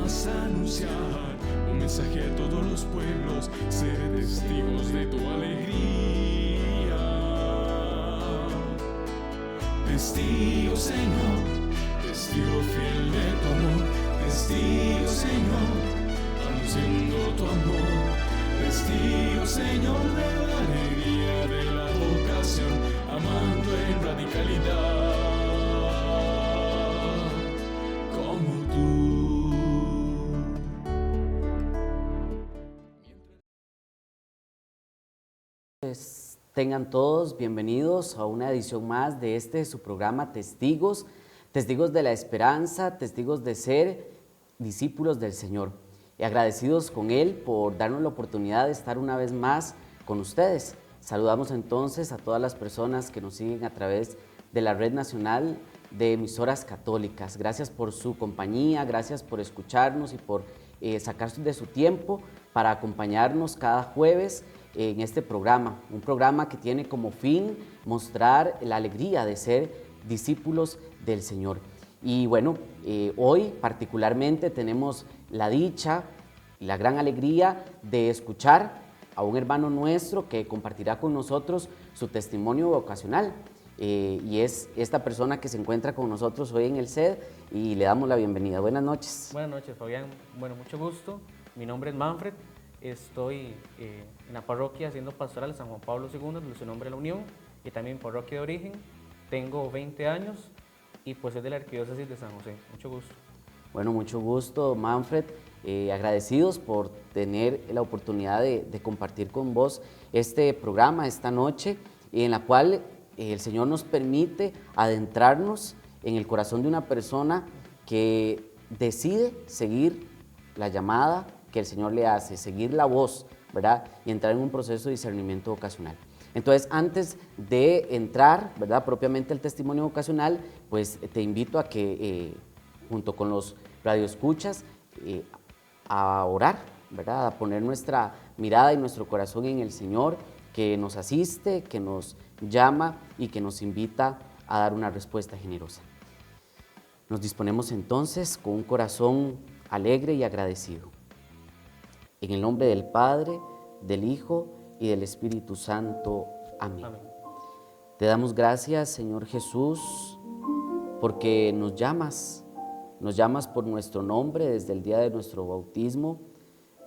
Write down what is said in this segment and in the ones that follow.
vas a anunciar un mensaje a todos los pueblos, ser testigos de tu alegría. Testigo, Señor, testigo fiel de tu amor, testigo, Señor, anunciando tu amor, testigo, Señor, de la alegría de la vocación, amando en radicalidad como tú. Tengan todos bienvenidos a una edición más de su programa Testigos, Testigos de la Esperanza, Testigos de ser discípulos del Señor. Y agradecidos con Él por darnos la oportunidad de estar una vez más con ustedes. Saludamos entonces a todas las personas que nos siguen a través de la Red Nacional de Emisoras Católicas. Gracias por su compañía, gracias por escucharnos y por sacar de su tiempo para acompañarnos cada jueves en este programa, un programa que tiene como fin mostrar la alegría de ser discípulos del Señor. Y bueno, hoy particularmente tenemos la dicha y la gran alegría de escuchar a un hermano nuestro que compartirá con nosotros su testimonio vocacional. Y es esta persona que se encuentra con nosotros hoy en el SED y le damos la bienvenida. Buenas noches. Buenas noches, Fabián. Bueno, mucho gusto. Mi nombre es Manfred. Estoy en la parroquia haciendo pastoral San Juan Pablo II, de su nombre La Unión, y también parroquia de origen. Tengo 20 años y pues soy de la Arquidiócesis de San José. Mucho gusto. Bueno, mucho gusto, Manfred. Agradecidos por tener la oportunidad de compartir con vos este programa esta noche, en la cual el Señor nos permite adentrarnos en el corazón de una persona que decide seguir la llamada que el Señor le hace, seguir la voz, ¿verdad? Y entrar en un proceso de discernimiento vocacional. Entonces, antes de entrar, ¿verdad?, propiamente al testimonio vocacional, pues te invito a que, junto con los radioescuchas, a orar, ¿verdad?, a poner nuestra mirada y nuestro corazón en el Señor, que nos asiste, que nos llama y que nos invita a dar una respuesta generosa. Nos disponemos entonces con un corazón alegre y agradecido. En el nombre del Padre, del Hijo y del Espíritu Santo. Amén. Amén. Te damos gracias, Señor Jesús, porque nos llamas por nuestro nombre desde el día de nuestro bautismo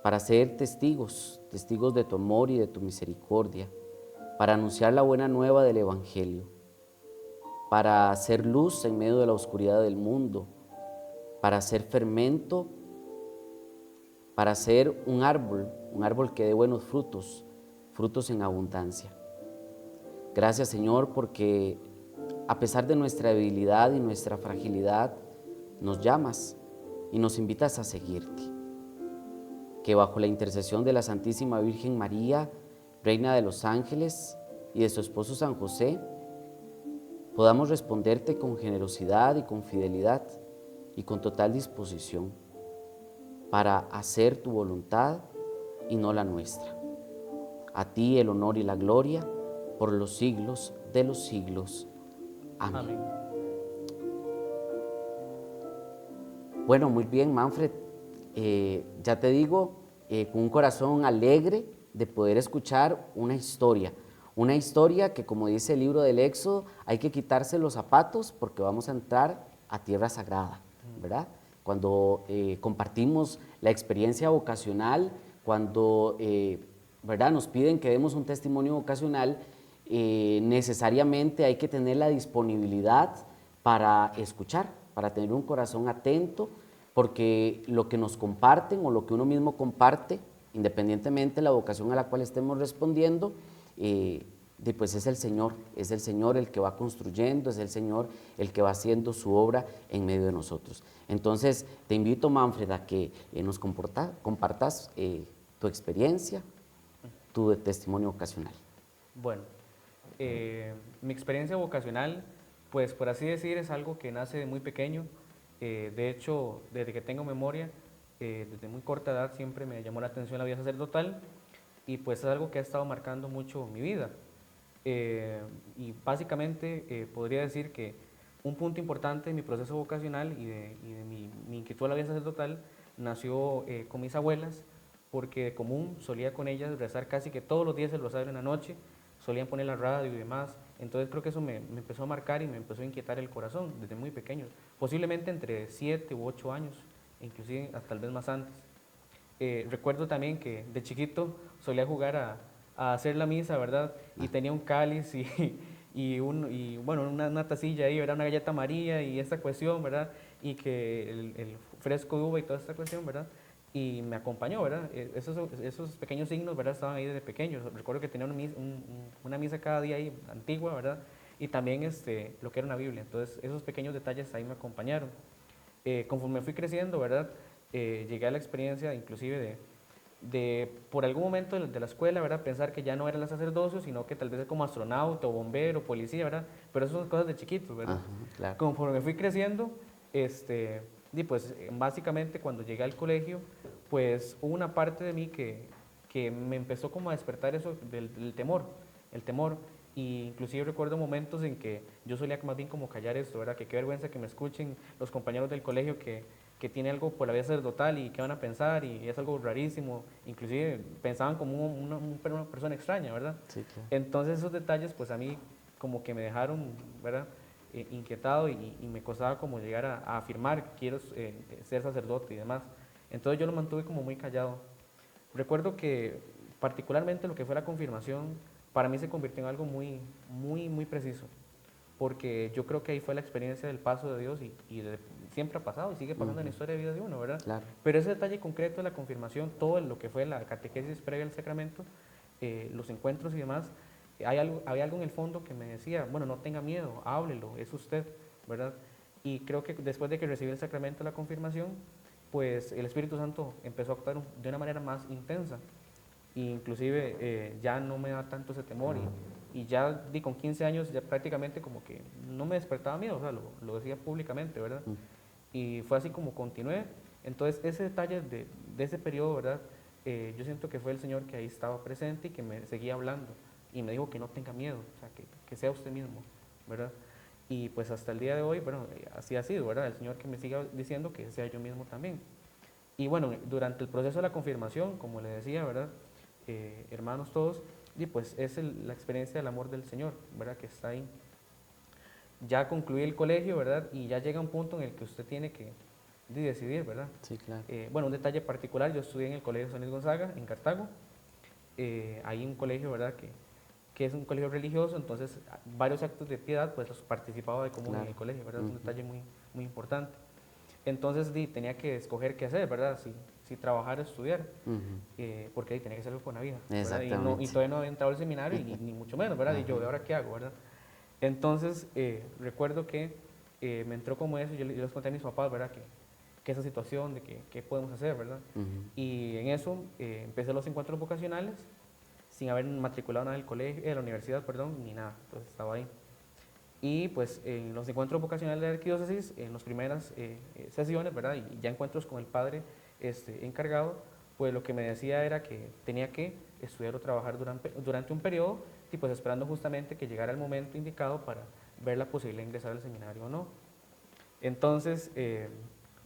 para ser testigos, testigos de tu amor y de tu misericordia, para anunciar la buena nueva del Evangelio, para hacer luz en medio de la oscuridad del mundo, para hacer fermento, para ser un árbol que dé buenos frutos, frutos en abundancia. Gracias, Señor, porque a pesar de nuestra debilidad y nuestra fragilidad, nos llamas y nos invitas a seguirte. Que bajo la intercesión de la Santísima Virgen María, Reina de los Ángeles, y de su esposo San José, podamos responderte con generosidad y con fidelidad y con total disposición para hacer tu voluntad y no la nuestra. A ti el honor y la gloria por los siglos de los siglos. Amén. Amén. Bueno, muy bien, Manfred. Ya te digo, con un corazón alegre de poder escuchar una historia que, como dice el libro del Éxodo, hay que quitarse los zapatos porque vamos a entrar a tierra sagrada, ¿verdad? Cuando compartimos la experiencia vocacional, cuando ¿verdad?, nos piden que demos un testimonio vocacional, necesariamente hay que tener la disponibilidad para escuchar, para tener un corazón atento, porque lo que nos comparten o lo que uno mismo comparte, independientemente de la vocación a la cual estemos respondiendo, pues es el Señor el que va construyendo, es el Señor el que va haciendo su obra en medio de nosotros. Entonces, te invito, Manfred, a que nos compartas tu experiencia, tu testimonio vocacional. Bueno, mi experiencia vocacional, pues por así decir, es algo que nace de muy pequeño. De hecho, desde que tengo memoria, desde muy corta edad siempre me llamó la atención la vida sacerdotal y pues es algo que ha estado marcando mucho mi vida. Y básicamente podría decir que un punto importante de mi proceso vocacional y de mi inquietud a la vida sacerdotal nació con mis abuelas, porque de común solía con ellas rezar casi que todos los días el rosario en la noche, solían poner la radio y demás. Entonces creo que eso me empezó a marcar y me empezó a inquietar el corazón desde muy pequeño, posiblemente entre 7 u 8 años, inclusive hasta tal vez más antes. Recuerdo también que de chiquito solía jugar a hacer la misa, ¿verdad? Y tenía un cáliz y bueno, una tacilla ahí, ¿verdad? Una galleta María y esta cuestión, ¿verdad? Y que el fresco de uva y toda esta cuestión, ¿verdad? Y me acompañó, ¿verdad? Esos pequeños signos, ¿verdad? Estaban ahí desde pequeños. Recuerdo que tenía una misa cada día ahí, antigua, ¿verdad? Y también lo que era una Biblia. Entonces, esos pequeños detalles ahí me acompañaron. Conforme fui creciendo, ¿verdad? Llegué a la experiencia inclusive por algún momento de la escuela, ¿verdad? Pensar que ya no era el sacerdocio, sino que tal vez como astronauta o bombero, policía, ¿verdad? Pero eso son cosas de chiquitos, ¿verdad? Ajá, claro. Conforme fui creciendo, y pues básicamente cuando llegué al colegio, pues hubo una parte de mí que me empezó como a despertar eso del temor, el temor. Y inclusive recuerdo momentos en que yo solía más bien como callar esto, ¿verdad? Que qué vergüenza que me escuchen los compañeros del colegio que tiene algo por la vida sacerdotal y qué van a pensar y es algo rarísimo. Inclusive pensaban como una persona extraña, ¿verdad? Sí, claro. Entonces esos detalles pues a mí como que me dejaron, ¿verdad? Inquietado y me costaba como llegar a afirmar que quiero ser sacerdote y demás. Entonces yo lo mantuve como muy callado. Recuerdo que particularmente lo que fue la confirmación para mí se convirtió en algo muy, muy, muy preciso, porque yo creo que ahí fue la experiencia del paso de Dios siempre ha pasado y sigue pasando en la historia de vida de uno, ¿verdad? Claro. Pero ese detalle concreto de la confirmación, todo lo que fue la catequesis previa al sacramento, los encuentros y demás, había algo en el fondo que me decía, bueno, no tenga miedo, háblelo, es usted, ¿verdad? Y creo que después de que recibí el sacramento de la confirmación, pues el Espíritu Santo empezó a actuar de una manera más intensa. E inclusive ya no me da tanto ese temor y ya con 15 años ya prácticamente como que no me despertaba miedo, o sea, lo decía públicamente, ¿verdad? Y fue así como continué. Entonces ese detalle de ese periodo, ¿verdad? Yo siento que fue el Señor que ahí estaba presente y que me seguía hablando y me dijo que no tenga miedo, o sea, que sea usted mismo, ¿verdad? Y pues hasta el día de hoy, bueno, así ha sido, ¿verdad? El Señor que me siga diciendo que sea yo mismo también. Y bueno, durante el proceso de la confirmación, como le decía, ¿verdad? Hermanos todos, y pues es la experiencia del amor del Señor, ¿verdad? Que está ahí. Ya concluí el colegio, ¿verdad? Y ya llega un punto en el que usted tiene que decidir, ¿verdad? Sí, claro. Bueno, un detalle particular, yo estudié en el Colegio San Luis Gonzaga, en Cartago. Hay un colegio, ¿verdad? Que es un colegio religioso, entonces varios actos de piedad, pues los participaba de común en el colegio, ¿verdad? Es un detalle muy, muy importante. Entonces tenía que escoger qué hacer, ¿verdad? Si trabajar o estudiar, porque tenía que hacerlo con la vida. Exactamente. Y todavía no había entrado al seminario, ni mucho menos, ¿verdad? Y yo, ¿de ahora qué hago, verdad? Entonces, recuerdo que me entró como eso, yo les conté a mis papás, ¿verdad? Que esa situación, de qué podemos hacer, ¿verdad? Y en eso empecé los encuentros vocacionales, sin haber matriculado nada del colegio, de la universidad, perdón, ni nada, entonces estaba ahí. Y pues en los encuentros vocacionales de la arquidiócesis, en las primeras sesiones, ¿verdad? Y ya encuentros con el padre encargado, pues lo que me decía era que tenía que estudiar o trabajar durante un periodo y pues esperando justamente que llegara el momento indicado para ver la posibilidad de ingresar al seminario o no. Entonces,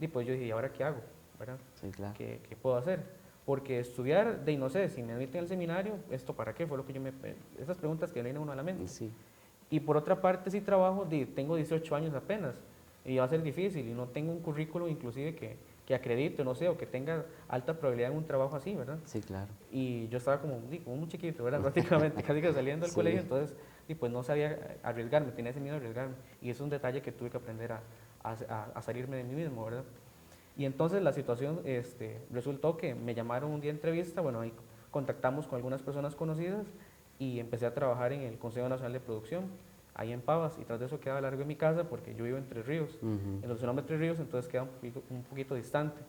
y pues yo dije, ¿y ahora qué hago? ¿Verdad? Sí, claro. ¿Qué puedo hacer? Porque estudiar, no sé, si me admiten al seminario, ¿esto para qué? Fue lo que esas preguntas que le vienen a uno a la mente. Sí. Y por otra parte, si trabajo, tengo 18 años apenas y va a ser difícil y no tengo un currículum inclusive que acredite, no sé, o que tenga alta probabilidad en un trabajo así, ¿verdad? Sí, claro. Y yo estaba como muy chiquito, ¿verdad? Prácticamente, casi que saliendo del Sí. colegio, entonces, pues no sabía arriesgarme, tenía ese miedo a arriesgarme. Y es un detalle que tuve que aprender a salirme de mí mismo, ¿verdad? Y entonces la situación resultó que me llamaron un día de entrevista, bueno, ahí contactamos con algunas personas conocidas y empecé a trabajar en el Consejo Nacional de Producción, ahí en Pavas, y tras de eso quedaba largo de mi casa porque yo vivo en Tres Ríos, en el nombre Tres Ríos, entonces queda un poquito distante.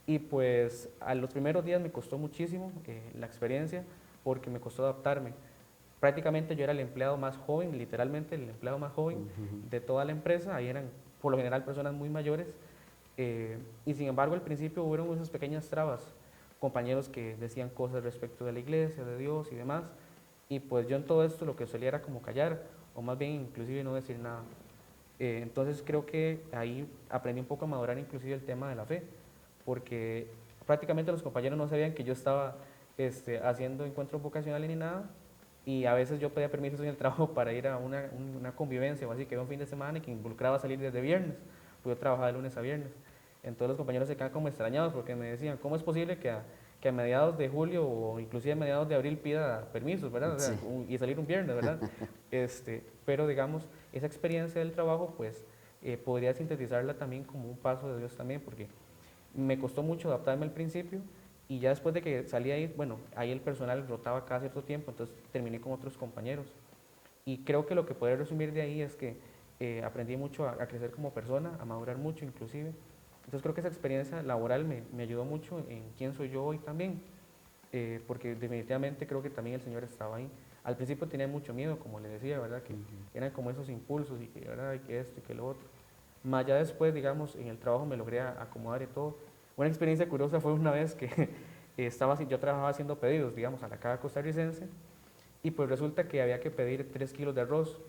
Y pues a los primeros días me costó muchísimo la experiencia porque me costó adaptarme. Prácticamente yo era el empleado más joven, literalmente el empleado más joven de toda la empresa, ahí eran por lo general personas muy mayores, y sin embargo al principio hubieron esas pequeñas trabas, compañeros que decían cosas respecto de la iglesia, de Dios y demás, y pues yo en todo esto lo que solía era como callar, o más bien inclusive no decir nada. Entonces creo que ahí aprendí un poco a madurar inclusive el tema de la fe, porque prácticamente los compañeros no sabían que yo estaba haciendo encuentros vocacionales ni nada, y a veces yo pedía permisos en el trabajo para ir a una convivencia o así, que era un fin de semana y que involucraba salir desde viernes, pues yo trabajaba de lunes a viernes. Entonces los compañeros se quedan como extrañados porque me decían, ¿cómo es posible que a mediados de julio o inclusive a mediados de abril pida permisos, ¿verdad? O sea, Sí. y salir un viernes, ¿verdad? Pero digamos, esa experiencia del trabajo, pues podría sintetizarla también como un paso de Dios también, porque me costó mucho adaptarme al principio y ya después de que salí ahí, bueno, ahí el personal rotaba cada cierto tiempo, entonces terminé con otros compañeros. Y creo que lo que podría resumir de ahí es que aprendí mucho a crecer como persona, a madurar mucho inclusive. Entonces creo que esa experiencia laboral me ayudó mucho en quién soy yo hoy también, porque definitivamente creo que también el Señor estaba ahí. Al principio tenía mucho miedo, como le decía, ¿verdad? Que eran como esos impulsos y que, ¿verdad? Y que esto y que lo otro. Más ya después, digamos, en el trabajo me logré acomodar y todo. Una experiencia curiosa fue una vez que yo trabajaba haciendo pedidos, digamos, a la caja costarricense, y pues resulta que había que pedir 3 kilos de arroz,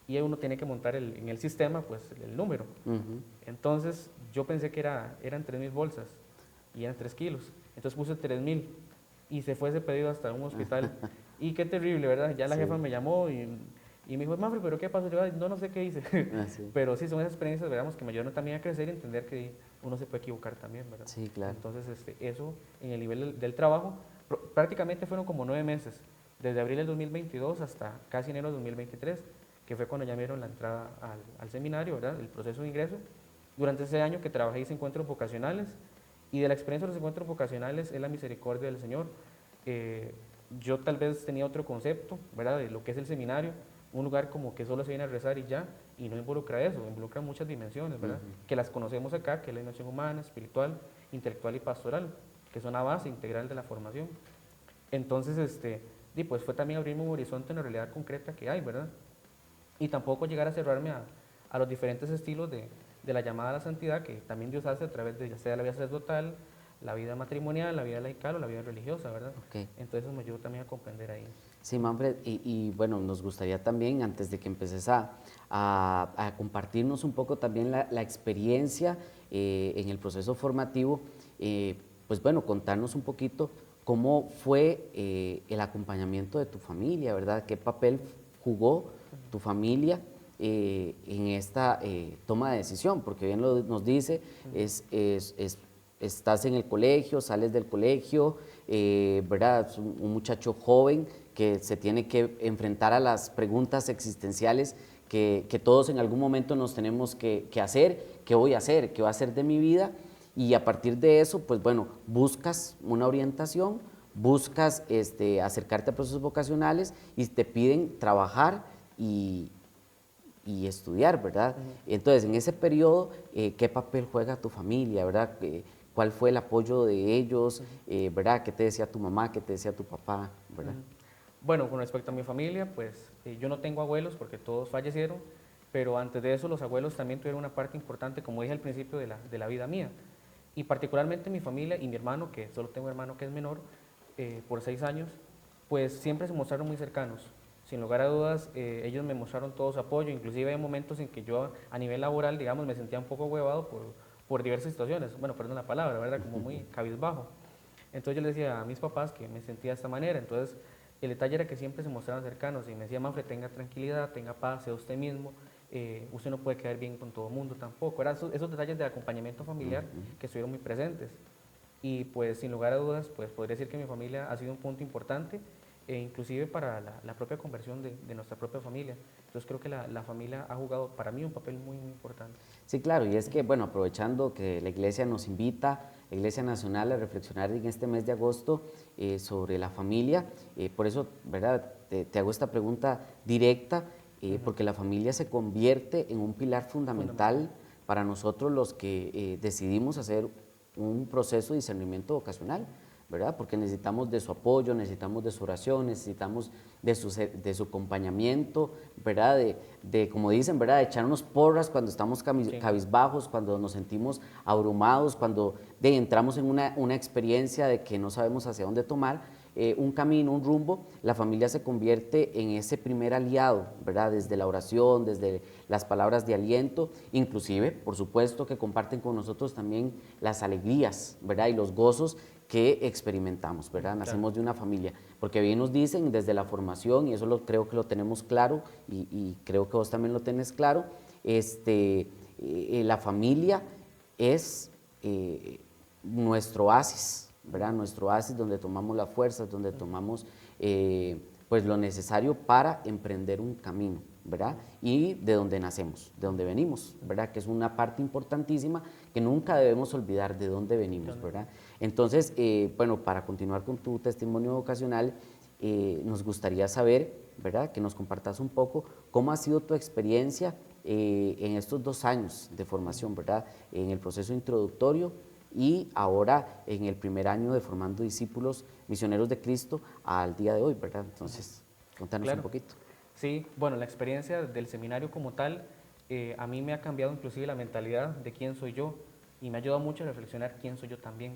y uno tiene que montar en el sistema, pues, el número. Entonces, yo pensé que eran 3.000 bolsas, y eran 3 kilos. Entonces puse 3.000, y se fue ese pedido hasta un hospital. Y qué terrible, ¿verdad? Ya la jefa me llamó y me dijo, Mafre, ¿pero qué pasó? Yo, "Ay, no sé qué hice." Sí. Pero sí, son esas experiencias, digamos, que me ayudaron también a crecer y entender que uno se puede equivocar también, ¿verdad? Sí, claro. Entonces, eso en el nivel del trabajo, prácticamente fueron como 9 meses, desde abril del 2022 hasta casi enero del 2023, que fue cuando ya me dieron la entrada al seminario, ¿verdad? El proceso de ingreso. Durante ese año que trabajé hice encuentros vocacionales, y de la experiencia de los encuentros vocacionales es la misericordia del Señor. Yo tal vez tenía otro concepto, ¿verdad? De lo que es el seminario, un lugar como que solo se viene a rezar y ya, y no involucra eso, involucra muchas dimensiones, ¿verdad? Que las conocemos acá, que es la dimensión humana, espiritual, intelectual y pastoral, que son la base integral de la formación. Entonces, pues fue también abrirme un horizonte en la realidad concreta que hay, ¿verdad? Y tampoco llegar a cerrarme a los diferentes estilos de la llamada a la santidad que también Dios hace a través de ya sea la vida sacerdotal, la vida matrimonial, la vida laical o la vida religiosa, ¿verdad? Okay. Entonces eso me ayudó también a comprender ahí. Sí, Manfred, y bueno, nos gustaría también, antes de que empeces a compartirnos un poco también la experiencia en el proceso formativo, pues bueno, contarnos un poquito cómo fue el acompañamiento de tu familia, ¿verdad? ¿Qué papel jugó tu familia en esta toma de decisión? Porque bien nos dice, estás en el colegio, sales del colegio, ¿verdad? Es un muchacho joven que se tiene que enfrentar a las preguntas existenciales que todos en algún momento nos tenemos que hacer. ¿Qué voy a hacer? ¿Qué va a hacer de mi vida? Y a partir de eso, pues bueno, buscas una orientación, buscas acercarte a procesos vocacionales y te piden trabajar y estudiar, ¿verdad? Entonces, en ese periodo, ¿qué papel juega tu familia, verdad? ¿Cuál fue el apoyo de ellos, verdad? ¿Qué te decía tu mamá, qué te decía tu papá, verdad? Bueno, con respecto a mi familia, pues yo no tengo abuelos porque todos fallecieron, pero antes de eso los abuelos también tuvieron una parte importante, como dije al principio, de la vida mía. Y particularmente mi familia y mi hermano, que solo tengo un hermano que es menor, por 6 años, pues siempre se mostraron muy cercanos. Sin lugar a dudas, ellos me mostraron todo su apoyo, inclusive hay momentos en que yo a nivel laboral, digamos, me sentía un poco huevado por diversas situaciones, bueno, perdón la palabra, ¿verdad? Como muy cabizbajo. Entonces yo le decía a mis papás que me sentía de esta manera, entonces el detalle era que siempre se mostraban cercanos y me decía, Manfred, tenga tranquilidad, tenga paz, sea usted mismo, usted no puede quedar bien con todo el mundo tampoco. Eran esos detalles de acompañamiento familiar que estuvieron muy presentes. Y pues sin lugar a dudas, pues podría decir que mi familia ha sido un punto importante, inclusive para la propia conversión de nuestra propia familia. Entonces creo que la familia ha jugado para mí un papel muy, muy importante. Sí, claro, y es que, bueno, aprovechando que la Iglesia nos invita, la Iglesia Nacional, a reflexionar en este mes de agosto sobre la familia, por eso, ¿verdad?, te hago esta pregunta directa, porque la familia se convierte en un pilar fundamental para nosotros los que decidimos hacer un proceso de discernimiento vocacional, ¿verdad? Porque necesitamos de su apoyo, necesitamos de su oración, necesitamos de su acompañamiento, ¿verdad? Como dicen, ¿verdad? De echarnos porras cuando estamos cabizbajos, cuando nos sentimos abrumados, cuando entramos en una experiencia de que no sabemos hacia dónde tomar. un camino, un rumbo, la familia se convierte en ese primer aliado, ¿verdad? Desde la oración, desde las palabras de aliento, inclusive, por supuesto, que comparten con nosotros también las alegrías, ¿verdad? Y los gozos que experimentamos, ¿verdad? Nacemos de una familia, porque bien nos dicen desde la formación, y eso creo que lo tenemos claro, y creo que vos también lo tenés claro, la familia es nuestro oasis, ¿verdad? Nuestro oasis donde tomamos las fuerzas, donde tomamos pues lo necesario para emprender un camino, ¿verdad? Y de donde nacemos, de donde venimos, ¿verdad? Que es una parte importantísima que nunca debemos olvidar de dónde venimos, ¿verdad? Entonces, bueno, para continuar con tu testimonio vocacional, nos gustaría saber, ¿verdad? Que nos compartas un poco cómo ha sido tu experiencia en estos 2 años de formación, ¿verdad? En el proceso introductorio y ahora en el primer año de formando discípulos misioneros de Cristo al día de hoy, ¿verdad? Entonces, contanos un poquito. Sí, bueno, la experiencia del seminario como tal, a mí me ha cambiado inclusive la mentalidad de quién soy yo y me ha ayudado mucho a reflexionar quién soy yo también,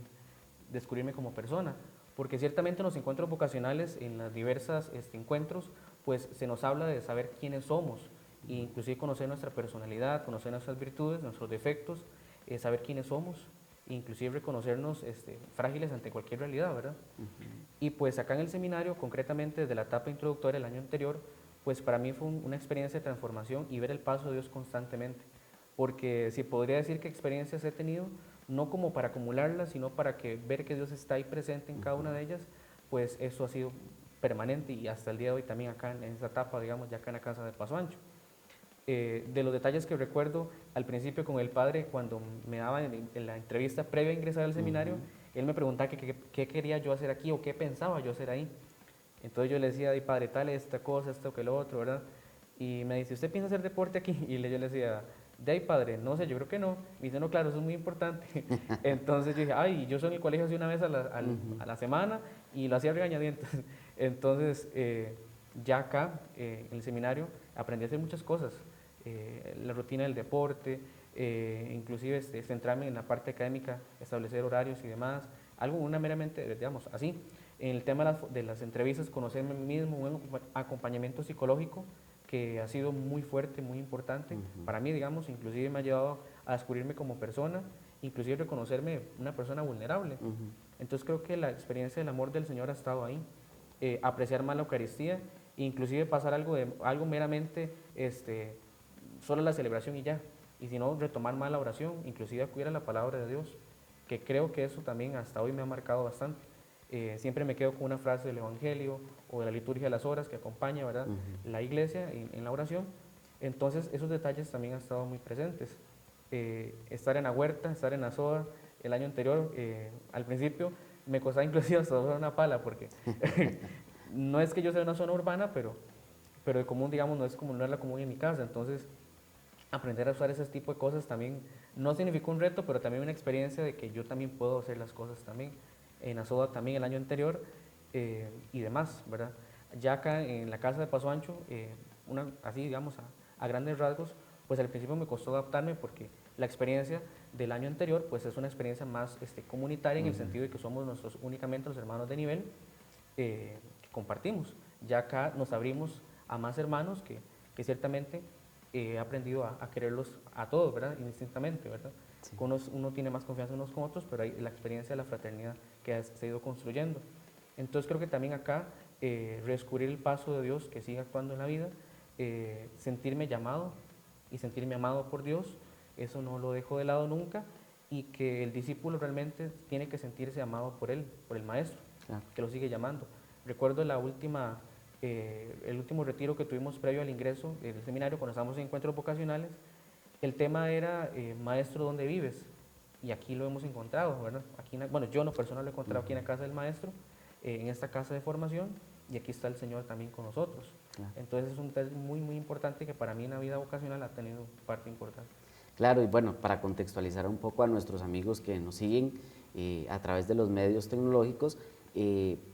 descubrirme como persona, porque ciertamente en los encuentros vocacionales, en las diversas encuentros, pues se nos habla de saber quiénes somos, e inclusive conocer nuestra personalidad, conocer nuestras virtudes, nuestros defectos, saber quiénes somos, inclusive reconocernos frágiles ante cualquier realidad, ¿verdad? Y pues acá en el seminario, concretamente desde la etapa introductoria del año anterior, pues para mí fue una experiencia de transformación y ver el paso de Dios constantemente, porque si podría decir que experiencias he tenido, no como para acumularlas, sino para que ver que Dios está ahí presente en cada una de ellas, pues eso ha sido permanente y hasta el día de hoy también acá en esta etapa, digamos, ya acá en la casa de Paso Ancho. De los detalles que recuerdo al principio con el padre, cuando me daba en la entrevista previa a ingresar al seminario, él me preguntaba qué quería yo hacer aquí o qué pensaba yo hacer ahí. Entonces yo le decía, ay padre, tal, esta cosa, esto que lo otro, ¿verdad? Y me dice, ¿usted piensa hacer deporte aquí? Y yo le decía, de ahí padre, no sé, yo creo que no. Me dice, no, claro, eso es muy importante. Entonces yo dije, ay, yo soy en el colegio así una vez a la semana y lo hacía regañadientes. Entonces, ya acá, en el seminario, aprendí a hacer muchas cosas. La rutina del deporte, inclusive centrarme en la parte académica, establecer horarios y demás, algo una meramente, digamos, así. En el tema de las entrevistas, conocerme a mí mismo, un acompañamiento psicológico que ha sido muy fuerte, muy importante para mí, digamos, inclusive me ha llevado a descubrirme como persona, inclusive reconocerme una persona vulnerable. Entonces creo que la experiencia del amor del Señor ha estado ahí, apreciar más la Eucaristía, inclusive pasar algo meramente solo la celebración y ya, y si no, retomar más la oración, inclusive acudir a la palabra de Dios, que creo que eso también hasta hoy me ha marcado bastante. Siempre me quedo con una frase del Evangelio o de la liturgia de las horas que acompaña, ¿verdad? La iglesia en la oración. Entonces, esos detalles también han estado muy presentes. Estar en la huerta, estar en la soda, el año anterior, al principio me costaba inclusive hasta usar una pala, porque no es que yo sea una zona urbana, pero de común, digamos, no es la común en mi casa. Entonces, aprender a usar ese tipo de cosas también no significó un reto, pero también una experiencia de que yo también puedo hacer las cosas también. En Azoda también el año anterior y demás, ¿verdad? Ya acá en la casa de Paso Ancho, así digamos a grandes rasgos, pues al principio me costó adaptarme porque la experiencia del año anterior pues es una experiencia más comunitaria en el sentido de que somos únicamente los hermanos de nivel que compartimos. Ya acá nos abrimos a más hermanos que ciertamente he aprendido a quererlos a todos, ¿verdad? Indistintamente, ¿verdad? Sí. Uno tiene más confianza unos con otros, pero hay la experiencia de la fraternidad que se ha ido construyendo. Entonces creo que también acá redescubrir el paso de Dios que sigue actuando en la vida, sentirme llamado y sentirme amado por Dios, eso no lo dejo de lado nunca, y que el discípulo realmente tiene que sentirse amado por él, por el maestro, claro, que lo sigue llamando. Recuerdo el último retiro que tuvimos previo al ingreso del seminario, cuando estábamos en encuentros vocacionales, el tema era, maestro, ¿dónde vives? Y aquí lo hemos encontrado, ¿verdad? Aquí, bueno, yo en lo personal lo he encontrado aquí en la casa del maestro, en esta casa de formación, y aquí está el Señor también con nosotros. Claro. Entonces es un test muy, muy importante que para mí en la vida vocacional ha tenido parte importante. Claro, y bueno, para contextualizar un poco a nuestros amigos que nos siguen a través de los medios tecnológicos,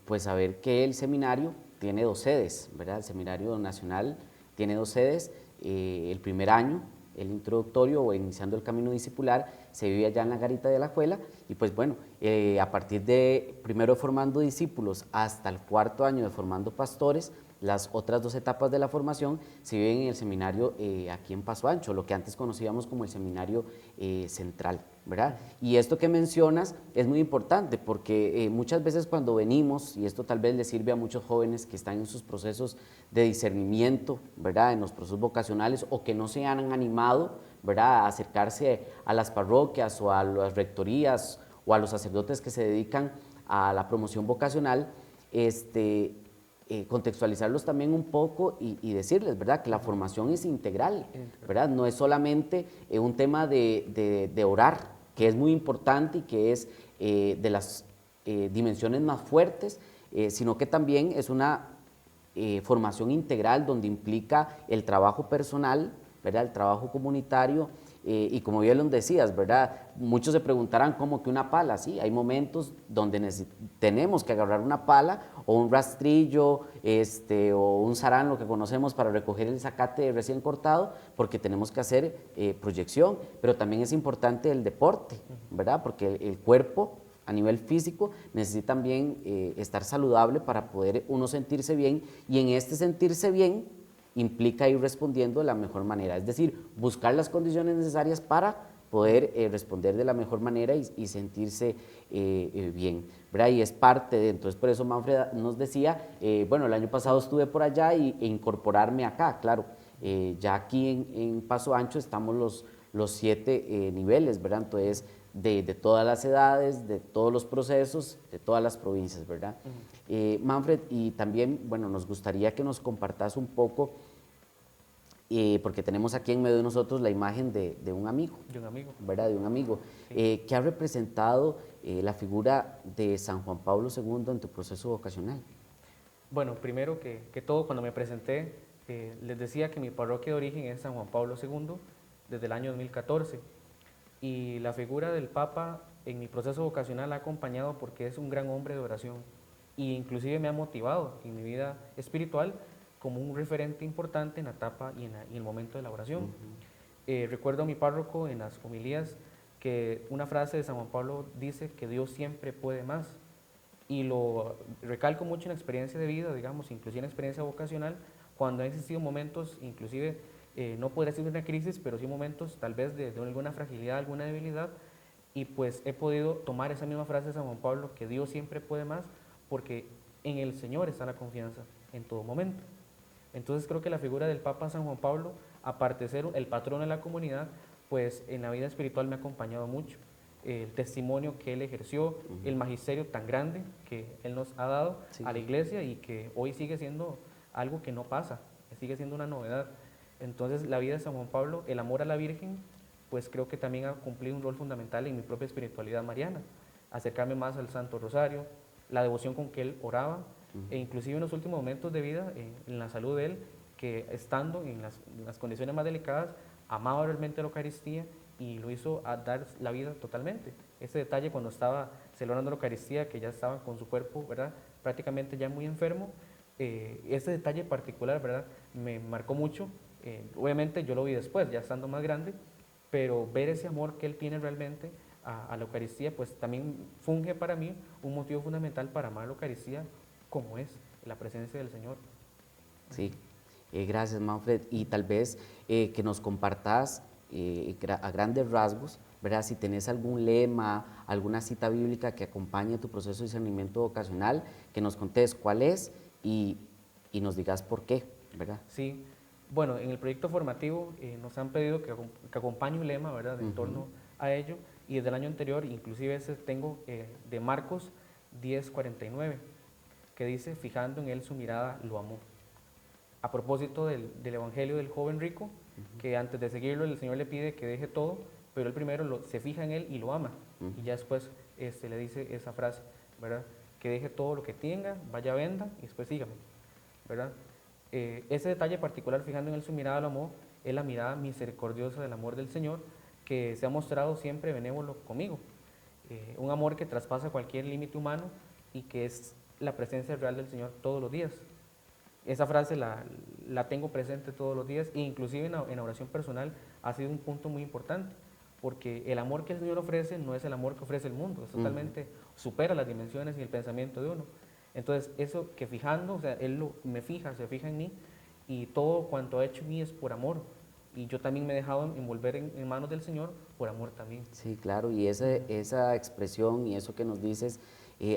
pues saber que el seminario tiene 2 sedes, ¿verdad? El Seminario Nacional tiene 2 sedes, el primer año el introductorio o iniciando el camino discipular, se vive allá en la garita de Alajuela y pues bueno, a partir de primero formando discípulos hasta el cuarto año de formando pastores, las otras 2 etapas de la formación se viven en el seminario aquí en Paso Ancho, lo que antes conocíamos como el seminario central, ¿verdad? Y esto que mencionas es muy importante porque muchas veces cuando venimos, y esto tal vez le sirve a muchos jóvenes que están en sus procesos de discernimiento, ¿verdad? En los procesos vocacionales o que no se han animado, ¿verdad? A acercarse a las parroquias o a las rectorías o a los sacerdotes que se dedican a la promoción vocacional, contextualizarlos también un poco y decirles, ¿verdad?, que la formación es integral, ¿verdad? No es solamente un tema de orar, que es muy importante y que es de las dimensiones más fuertes, sino que también es una formación integral donde implica el trabajo personal, ¿verdad?, el trabajo comunitario, y como bien lo decías, ¿verdad? Muchos se preguntarán cómo que una pala, sí, hay momentos donde tenemos que agarrar una pala o un rastrillo o un sarán, lo que conocemos, para recoger el zacate recién cortado, porque tenemos que hacer proyección, pero también es importante el deporte, ¿verdad? Porque el cuerpo a nivel físico necesita también estar saludable para poder uno sentirse bien, y en este sentirse bien implica ir respondiendo de la mejor manera, es decir, buscar las condiciones necesarias para poder responder de la mejor manera y sentirse bien, ¿verdad? Y es parte de, entonces por eso Manfred nos decía, bueno, el año pasado estuve por allá e incorporarme acá, claro, ya aquí en Paso Ancho estamos los 7 niveles, ¿verdad? Entonces, de todas las edades, de todos los procesos, de todas las provincias, ¿verdad? Manfred, y también, bueno, nos gustaría que nos compartas un poco, porque tenemos aquí en medio de nosotros la imagen de un amigo. De un amigo. ¿Verdad? De un amigo. Sí. ¿Qué ha representado la figura de San Juan Pablo II en tu proceso vocacional? Bueno, primero que todo, cuando me presenté, les decía que mi parroquia de origen es San Juan Pablo II desde el año 2014. Y la figura del Papa en mi proceso vocacional la ha acompañado porque es un gran hombre de oración e inclusive me ha motivado en mi vida espiritual como un referente importante en la etapa y en el momento de la oración. Recuerdo a mi párroco en las homilías que una frase de San Juan Pablo dice que Dios siempre puede más, y lo recalco mucho en la experiencia de vida, digamos, inclusive en la experiencia vocacional, cuando han existido momentos, inclusive no podría ser una crisis, pero sí momentos tal vez de alguna fragilidad, alguna debilidad, y pues he podido tomar esa misma frase de San Juan Pablo, que Dios siempre puede más, porque en el Señor está la confianza en todo momento. Entonces creo que la figura del Papa San Juan Pablo, aparte de ser el patrón de la comunidad, pues en la vida espiritual me ha acompañado mucho. El testimonio que él ejerció, el magisterio tan grande que él nos ha dado a la iglesia y que hoy sigue siendo algo que no pasa, sigue siendo una novedad. Entonces la vida de San Juan Pablo, el amor a la Virgen, pues creo que también ha cumplido un rol fundamental en mi propia espiritualidad mariana, acercarme más al Santo Rosario, la devoción con que él oraba, e inclusive en los últimos momentos de vida, en la salud de él, que estando en las condiciones más delicadas, amaba realmente la Eucaristía y lo hizo a dar la vida totalmente. Ese detalle cuando estaba celebrando la Eucaristía, que ya estaba con su cuerpo, ¿verdad?, prácticamente ya muy enfermo, ese detalle particular, ¿verdad?, me marcó mucho. Obviamente yo lo vi después, ya estando más grande, pero ver ese amor que él tiene realmente a la Eucaristía, pues también funge para mí un motivo fundamental para amar la Eucaristía como es la presencia del Señor. Sí, gracias Manfred. Y tal vez que nos compartas a grandes rasgos, ¿verdad? Si tenés algún lema, alguna cita bíblica que acompañe tu proceso de discernimiento vocacional, que nos contés cuál es y nos digas por qué, ¿verdad? Sí, bueno, en el proyecto formativo nos han pedido que acompañe un lema, ¿verdad?, en torno a ello, y desde el año anterior, inclusive ese tengo de Marcos 10:49, que dice, fijando en él su mirada, lo amó. A propósito del evangelio del joven rico, que antes de seguirlo el Señor le pide que deje todo, pero él primero se fija en él y lo ama, y ya después le dice esa frase, ¿verdad?, que deje todo lo que tenga, vaya, venda y después sígame, ¿verdad? Ese detalle particular, fijando en él su mirada, lo amó, es la mirada misericordiosa del amor del Señor, que se ha mostrado siempre benévolo conmigo, un amor que traspasa cualquier límite humano y que es la presencia real del Señor todos los días. Esa frase la tengo presente todos los días, e inclusive en la oración personal ha sido un punto muy importante, porque el amor que el Señor ofrece no es el amor que ofrece el mundo, es totalmente, supera las dimensiones y el pensamiento de uno. Entonces, eso que fijando, o sea, Él me fija, se fija en mí, y todo cuanto ha hecho en mí es por amor, y yo también me he dejado envolver en manos del Señor por amor también. Sí, claro, y esa expresión y eso que nos dices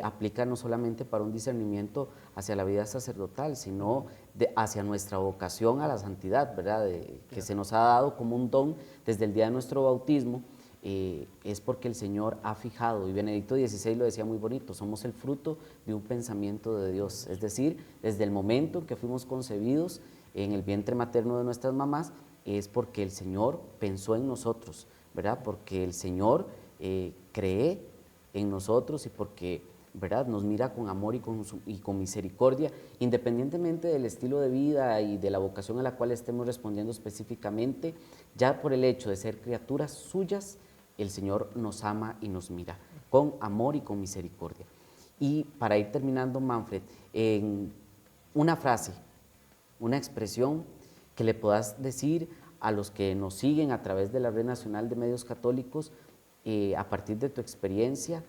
aplica no solamente para un discernimiento hacia la vida sacerdotal, sino hacia nuestra vocación a la santidad, ¿verdad? Que se nos ha dado como un don desde el día de nuestro bautismo, es porque el Señor ha fijado, y Benedicto XVI lo decía muy bonito, somos el fruto de un pensamiento de Dios, es decir, desde el momento en que fuimos concebidos en el vientre materno de nuestras mamás, es porque el Señor pensó en nosotros, ¿verdad? Porque el Señor cree en nosotros y porque, ¿verdad?, nos mira con amor y con misericordia, independientemente del estilo de vida y de la vocación a la cual estemos respondiendo específicamente, ya por el hecho de ser criaturas suyas, el Señor nos ama y nos mira con amor y con misericordia. Y para ir terminando, Manfred, en una frase, una expresión que le puedas decir a los que nos siguen a través de la Red Nacional de Medios Católicos, a partir de tu experiencia,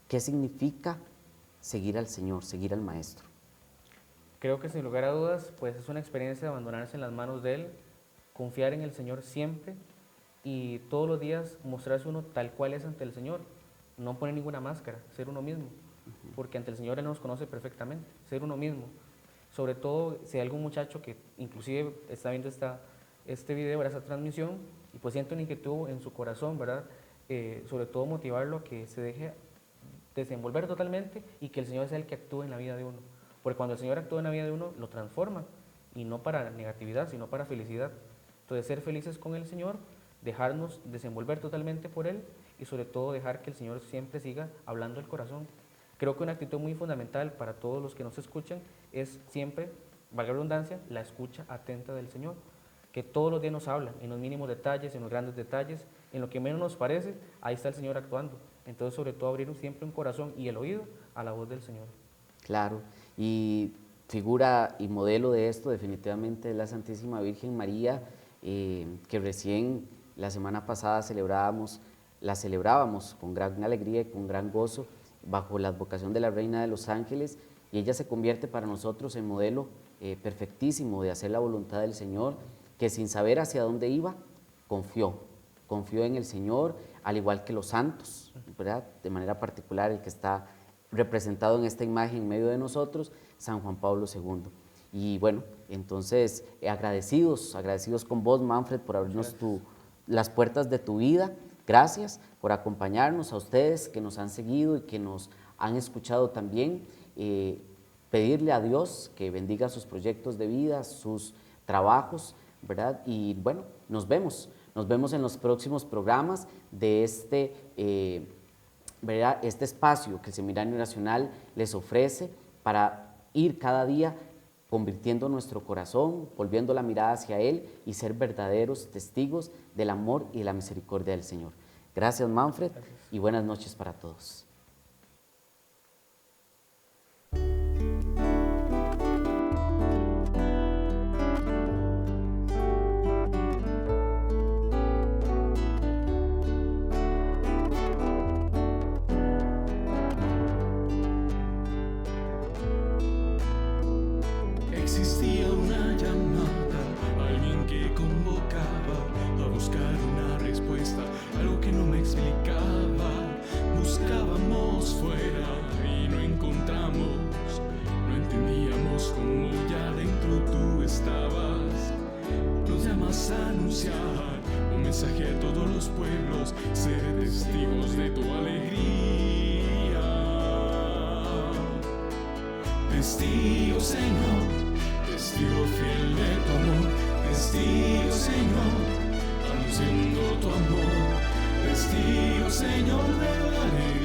¿qué significa seguir al Señor, seguir al Maestro? Creo que sin lugar a dudas, pues es una experiencia de abandonarse en las manos de Él, confiar en el Señor siempre y todos los días mostrarse uno tal cual es ante el Señor, no poner ninguna máscara, ser uno mismo, porque ante el Señor Él nos conoce perfectamente, ser uno mismo. Sobre todo si hay algún muchacho que inclusive está viendo este video, esta transmisión, y pues siente una inquietud en su corazón, ¿verdad? Sobre todo motivarlo a que se deje desenvolver totalmente y que el Señor sea el que actúe en la vida de uno. Porque cuando el Señor actúa en la vida de uno, lo transforma, y no para negatividad, sino para felicidad. Entonces, ser felices con el Señor, dejarnos desenvolver totalmente por Él, y sobre todo dejar que el Señor siempre siga hablando el corazón. Creo que una actitud muy fundamental para todos los que nos escuchan es siempre, valga la redundancia, la escucha atenta del Señor, que todos los días nos habla, en los mínimos detalles, en los grandes detalles, en lo que menos nos parece, ahí está el Señor actuando. Entonces, sobre todo, abrir siempre un corazón y el oído a la voz del Señor. Claro, y figura y modelo de esto definitivamente es la Santísima Virgen María, que recién la semana pasada la celebrábamos con gran alegría y con gran gozo, bajo la advocación de la Reina de los Ángeles, y ella se convierte para nosotros en modelo perfectísimo de hacer la voluntad del Señor, que sin saber hacia dónde iba, confió en el Señor, al igual que los santos, ¿verdad? De manera particular el que está representado en esta imagen en medio de nosotros, San Juan Pablo II. Y bueno, entonces agradecidos con vos, Manfred, por abrirnos las puertas de tu vida. Gracias por acompañarnos, a ustedes que nos han seguido y que nos han escuchado también. Pedirle a Dios que bendiga sus proyectos de vida, sus trabajos, ¿verdad? Y bueno, nos vemos en los próximos programas de ¿verdad?, este espacio que el Seminario Nacional les ofrece para ir cada día convirtiendo nuestro corazón, volviendo la mirada hacia Él y ser verdaderos testigos del amor y de la misericordia del Señor. Gracias, Manfred, y buenas noches para todos. Existía una llamada, alguien que convocaba a buscar una respuesta, algo que no me explicaba. Buscábamos fuera y no encontramos, no entendíamos cómo ya dentro tú estabas. Nos llamas a anunciar un mensaje a todos los pueblos, ser testigos de tu alegría. Testigo, Señor, testigo fiel de tu amor, testigo, Señor, anunciando tu amor, testigo, Señor, de la alegría.